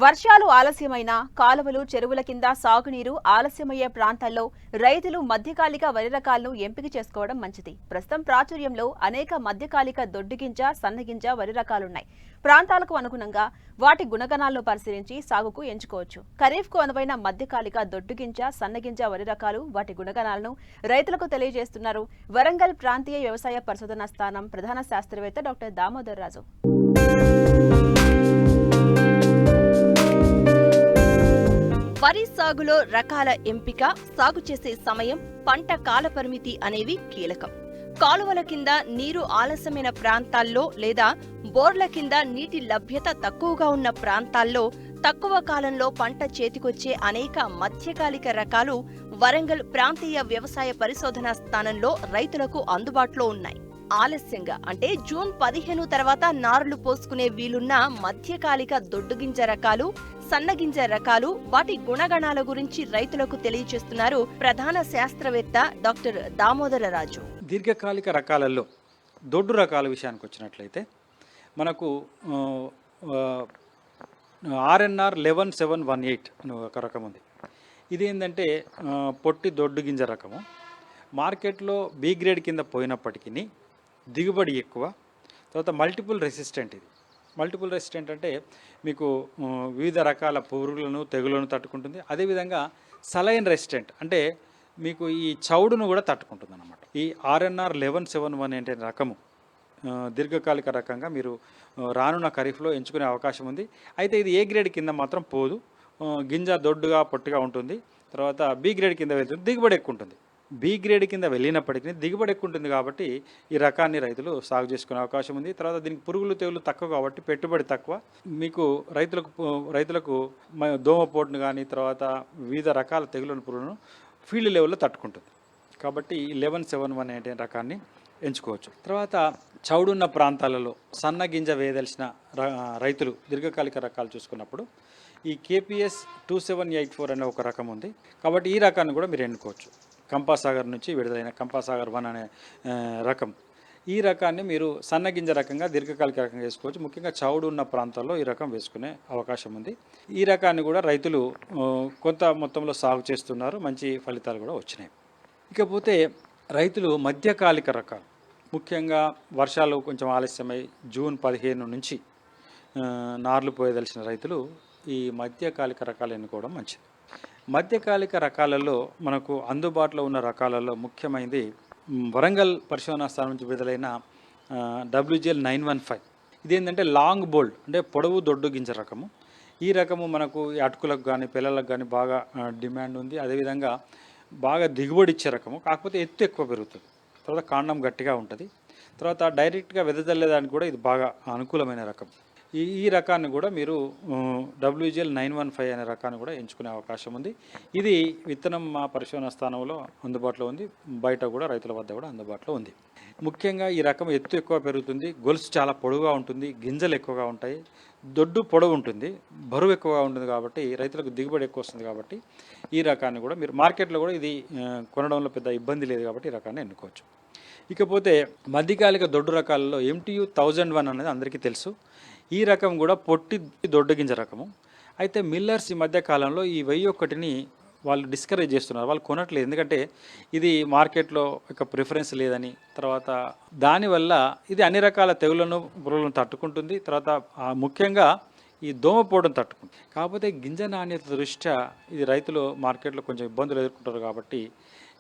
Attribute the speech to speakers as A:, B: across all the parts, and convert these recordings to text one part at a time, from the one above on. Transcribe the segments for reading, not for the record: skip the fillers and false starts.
A: వర్షాలు ఆలస్యమైన కాలువలు చెరువుల కింద సాగునీరు ఆలస్యమయ్యే ప్రాంతాల్లో రైతులు మధ్యకాలిక వరి రకాలను ఎంపిక చేసుకోవడం మంచిది. ప్రస్తుతం ప్రాచుర్యంలో అనేక మధ్యకాలిక దొడ్డుగింజ, సన్నగింజ వరి రకాలున్నాయి. ప్రాంతాలకు అనుగుణంగా వాటి గుణగణాలను పరిశీలించి సాగుకు ఎంచుకోవచ్చు. ఖరీఫ్కు అనువైన మధ్యకాలిక దొడ్డుగింజ, సన్నగింజ వరి రకాలు, వాటి గుణగణాలను రైతులకు తెలియజేస్తున్నారు వరంగల్ ప్రాంతీయ వ్యవసాయ పరిశోధనా స్థానం ప్రధాన శాస్త్రవేత్త డాక్టర్ దామోదర్ రాజు. వరి సాగులో రకాల ఎంపిక, సాగు చేసే సమయం, పంట కాలపరిమితి అనేవి కీలకం. కాలువల కింద నీరు ఆలస్యమైన ప్రాంతాల్లో లేదా బోర్ల కింద నీటి లభ్యత తక్కువగా ఉన్న ప్రాంతాల్లో తక్కువ కాలంలో పంట చేతికొచ్చే అనేక మధ్యకాలిక రకాలు వరంగల్ ప్రాంతీయ వ్యవసాయ పరిశోధనా స్థానంలో రైతులకు అందుబాటులో ఉన్నాయి. ఆలస్యంగా అంటే జూన్ 15 తర్వాత నారులు పోసుకునే వీలున్న మధ్యకాలిక దొడ్డుగింజ రకాలు, సన్నగింజ రకాలు, వాటి గుణగణాల గురించి రైతులకు తెలియజేస్తున్నారు ప్రధాన శాస్త్రవేత్త డాక్టర్ దామోదర రాజు.
B: దీర్ఘకాలిక రకాలలో దొడ్డు రకాల విషయానికి వచ్చినట్లయితే మనకు ఆర్ఎన్ఆర్ 11718 అని ఒక రకం ఉంది. ఇది ఏంటంటే పొట్టి దొడ్డు గింజ రకము. మార్కెట్లో బి గ్రేడ్ కింద పోయినప్పటికీ దిగుబడి ఎక్కువ, తర్వాత మల్టిపుల్ రెసిస్టెంట్. ఇది మల్టిపుల్ రెసిస్టెంట్ అంటే మీకు వివిధ రకాల పురుగులను, తెగులను తట్టుకుంటుంది. అదేవిధంగా సలైన్ రెసిస్టెంట్ అంటే మీకు ఈ చౌడును కూడా తట్టుకుంటుంది అన్నమాట. ఈ ఆర్ఎన్ఆర్ 1171 రకము దీర్ఘకాలిక రకంగా మీరు రానున్న ఖరీఫ్లో ఎంచుకునే అవకాశం ఉంది. అయితే ఇది ఏ గ్రేడ్ కింద మాత్రం పోదు. గింజ దొడ్డుగా పొట్టిగా ఉంటుంది. తర్వాత బి గ్రేడ్ కింద వెళ్తుంది, దిగుబడి ఎక్కువ ఉంటుంది. బి గ్రేడ్ కింద వెళ్ళినప్పటికీ దిగుబడి ఎక్కువ ఉంటుంది కాబట్టి ఈ రకాన్ని రైతులు సాగు చేసుకునే అవకాశం ఉంది. తర్వాత దీనికి పురుగులు తెగులు తక్కువ కాబట్టి పెట్టుబడి తక్కువ. మీకు రైతులకు దోమపోటును కానీ తర్వాత వివిధ రకాల తెగులను పురుగులను ఫీల్డ్ లెవెల్లో తట్టుకుంటుంది. కాబట్టి 1171 రకాన్ని ఎంచుకోవచ్చు. తర్వాత చౌడున్న ప్రాంతాలలో సన్న గింజ వేయదలిచిన రైతులు దీర్ఘకాలిక రకాలు చూసుకున్నప్పుడు ఈ KPS 2784 అనే ఒక రకం ఉంది. కాబట్టి ఈ రకాన్ని కూడా మీరు ఎన్నుకోవచ్చు. కంపాసాగర్ నుంచి విడుదలైన కంపాసాగర్ 1 అనే రకం. ఈ రకాన్ని మీరు సన్నగింజ రకంగా దీర్ఘకాలిక రకంగా వేసుకోవచ్చు. ముఖ్యంగా చౌడు ఉన్న ప్రాంతాల్లో ఈ రకం వేసుకునే అవకాశం ఉంది. ఈ రకాన్ని కూడా రైతులు కొంత మొత్తంలో సాగు చేస్తున్నారు, మంచి ఫలితాలు కూడా వచ్చినాయి. ఇకపోతే రైతులు మధ్యకాలిక రకాలు, ముఖ్యంగా వర్షాలు కొంచెం ఆలస్యమై జూన్ 15 నుంచి నార్లు పోయదలిచిన రైతులు ఈ మధ్యకాలిక రకాలు ఎన్నుకోవడం మంచిది. మధ్యకాలిక రకాలలో మనకు అందుబాటులో ఉన్న రకాలలో ముఖ్యమైనది వరంగల్ పరిశోధనా స్థానం నుంచి విడుదలైన WGL 915. ఇదేంటంటే లాంగ్ బోల్డ్ అంటే పొడవు దొడ్డు గింజ రకము. ఈ రకము మనకు అటుకులకు కానీ పిల్లలకు కానీ బాగా డిమాండ్ ఉంది. అదేవిధంగా బాగా దిగుబడి ఇచ్చే రకము, కాకపోతే ఎత్తు ఎక్కువ పెరుగుతుంది. తర్వాత కాండం గట్టిగా ఉంటుంది. తర్వాత డైరెక్ట్గా వెదజల్లేదానికి కూడా ఇది బాగా అనుకూలమైన రకం. ఈ రకాన్ని కూడా మీరు WGL 915 అనే రకాన్ని కూడా ఎంచుకునే అవకాశం ఉంది. ఇది విత్తనం మా పరిశోధన స్థానంలో అందుబాటులో ఉంది, బయట కూడా రైతుల వద్ద కూడా అందుబాటులో ఉంది. ముఖ్యంగా ఈ రకం ఎత్తు ఎక్కువ పెరుగుతుంది, గొలుసు చాలా పొడవుగా ఉంటుంది, గింజలు ఎక్కువగా ఉంటాయి, దొడ్డు పొడవు ఉంటుంది, బరువు ఎక్కువగా ఉంటుంది. కాబట్టి రైతులకు దిగుబడి ఎక్కువ వస్తుంది. కాబట్టి ఈ రకాన్ని కూడా మీరు మార్కెట్లో కూడా ఇది కొనడంలో పెద్ద ఇబ్బంది లేదు కాబట్టి ఈ రకాన్ని ఎన్నుకోవచ్చు. ఇకపోతే మధ్యకాలిక దొడ్డు రకాలలో MTU 1001 అనేది అందరికీ తెలుసు. ఈ రకం కూడా పొట్టి దొడ్డు గింజ రకము. అయితే మిల్లర్స్ ఈ మధ్య కాలంలో ఈ 1001ని వాళ్ళు డిస్కరేజ్ చేస్తున్నారు, వాళ్ళు కొనట్లేదు. ఎందుకంటే ఇది మార్కెట్లో ఒక ప్రిఫరెన్స్ లేదని, తర్వాత దానివల్ల ఇది అన్ని రకాల తెగులను పురుగులను తట్టుకుంటుంది. తర్వాత ముఖ్యంగా ఈ దోమపోటును తట్టుకుంటుంది. కాకపోతే గింజ నాణ్యత దృష్ట్యా ఇది రైతులు మార్కెట్లో కొంచెం ఇబ్బందులు ఎదుర్కొంటారు. కాబట్టి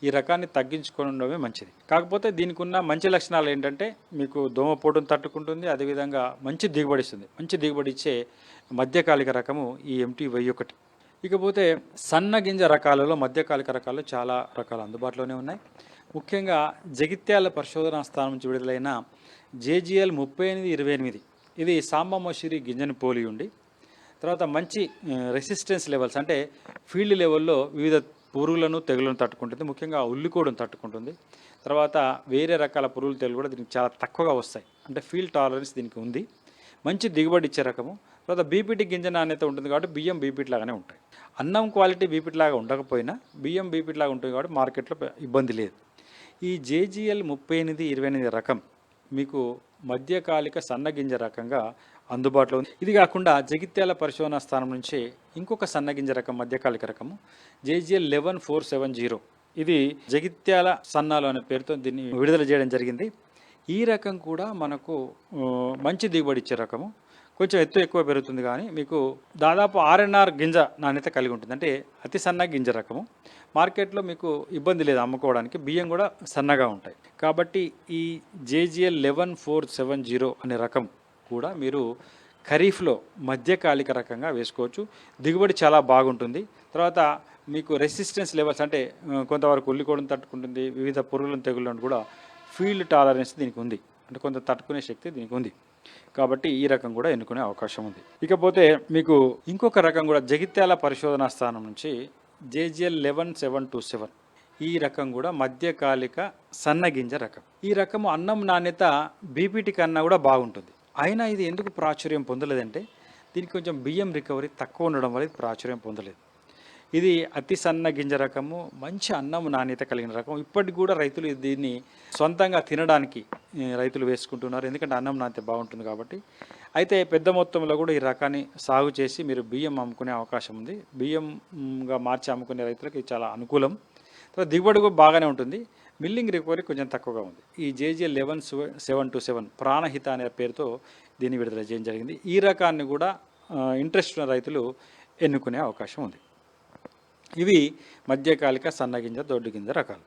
B: ఈ రకాన్ని తగ్గించుకోవడమే మంచిది. కాకపోతే దీనికి ఉన్న మంచి లక్షణాలు ఏంటంటే మీకు దోమపోటును తట్టుకుంటుంది, అదేవిధంగా మంచి దిగుబడి ఇస్తుంది. మంచి దిగుబడి ఇచ్చే మధ్యకాలిక రకము ఈ MT 1001. ఇకపోతే సన్న గింజ రకాలలో మధ్యకాలిక రకాలు చాలా రకాలు అందుబాటులోనే ఉన్నాయి. ముఖ్యంగా జగిత్యాల పరిశోధనా స్థానం నుంచి విడుదలైన JGL 3828 ఇది సాంబమోషిరి గింజను పోలి ఉండి, తర్వాత మంచి రెసిస్టెన్స్ లెవెల్స్ అంటే ఫీల్డ్ లెవెల్లో వివిధ పురుగులను తెగులను తట్టుకుంటుంది. ముఖ్యంగా ఉల్లికోడును తట్టుకుంటుంది. తర్వాత వేరే రకాల పురుగులు తెగులు కూడా దీనికి చాలా తక్కువగా వస్తాయి. అంటే ఫీల్డ్ టాలరెన్స్ దీనికి ఉంది. మంచి దిగుబడి ఇచ్చే రకము. తర్వాత బీపీటీ గింజ నాణ్యత ఉంటుంది కాబట్టి బియ్యం బీపీటీ లాగానే ఉంటాయి. అన్నం క్వాలిటీ బీపీటీ లాగా ఉండకపోయినా బియ్యం బీపీటీ లాగా ఉంటుంది కాబట్టి మార్కెట్లో ఇబ్బంది లేదు. ఈ JGL 3828 రకం మీకు మధ్యకాలిక సన్నగింజ రకంగా అందుబాటులో ఉంది. ఇది కాకుండా జగిత్యాల పరిశోధనా స్థానం నుంచి ఇంకొక సన్నగింజ రకం మధ్యకాలిక రకము JGL 11470, ఇది జగిత్యాల సన్నాలు అనే పేరుతో దీన్ని విడుదల చేయడం జరిగింది. ఈ రకం కూడా మనకు మంచి దిగుబడి ఇచ్చే రకము. కొంచెం ఎత్తు ఎక్కువ పెరుగుతుంది కానీ మీకు దాదాపు RNR గింజ నాణ్యత కలిగి ఉంటుంది. అంటే అతి సన్న గింజ రకము. మార్కెట్లో మీకు ఇబ్బంది లేదు అమ్ముకోవడానికి, బియ్యం కూడా సన్నగా ఉంటాయి. కాబట్టి ఈ JGL 11470 అనే రకం కూడా మీరు ఖరీఫ్లో మధ్యకాలిక రకంగా వేసుకోవచ్చు. దిగుబడి చాలా బాగుంటుంది. తర్వాత మీకు రెసిస్టెన్స్ లెవెల్స్ అంటే కొంతవరకు ఉల్లికోవడం తట్టుకుంటుంది, వివిధ పురుగులను తెగుళ్ళను కూడా ఫీల్డ్ టాలరెన్స్ దీనికి ఉంది, అంటే కొంత తట్టుకునే శక్తి దీనికి ఉంది. కాబట్టి ఈ రకం కూడా ఎన్నుకునే అవకాశం ఉంది. ఇకపోతే మీకు ఇంకొక రకం కూడా జగిత్యాల పరిశోధనా స్థానం నుంచి JGL 11727, ఈ రకం కూడా మధ్యకాలిక సన్నగింజ రకం. ఈ రకము అన్నం నాణ్యత బీపీటీ కన్నా కూడా బాగుంటుంది. అయినా ఇది ఎందుకు ప్రాచుర్యం పొందలేదంటే దీనికి కొంచెం బియ్యం రికవరీ తక్కువ ఉండడం వల్ల ఇది ప్రాచుర్యం పొందలేదు. ఇది అతి సన్న గింజ రకము, మంచి అన్నం నాణ్యత కలిగిన రకం. ఇప్పటికి కూడా రైతులు దీన్ని సొంతంగా తినడానికి రైతులు వేసుకుంటున్నారు, ఎందుకంటే అన్నం నాణ్యత బాగుంటుంది కాబట్టి. అయితే పెద్ద మొత్తంలో కూడా ఈ రకాన్ని సాగు చేసి మీరు బియ్యం అమ్ముకునే అవకాశం ఉంది. బియ్యంగా మార్చి అమ్ముకునే రైతులకు ఇది చాలా అనుకూలం. తర్వాత దిగుబడి కూడా బాగానే ఉంటుంది. మిల్లింగ్ రికవరీ కొంచెం తక్కువగా ఉంది. ఈ JGL 11727 ప్రాణహిత అనే పేరుతో దీన్ని విడుదల చేయడం జరిగింది. ఈ రకాన్ని కూడా ఇంట్రెస్ట్ ఉన్న రైతులు ఎన్నుకునే అవకాశం ఉంది. ఇవి మధ్యకాలిక సన్నగింజ దొడ్డు గింజ రకాలు.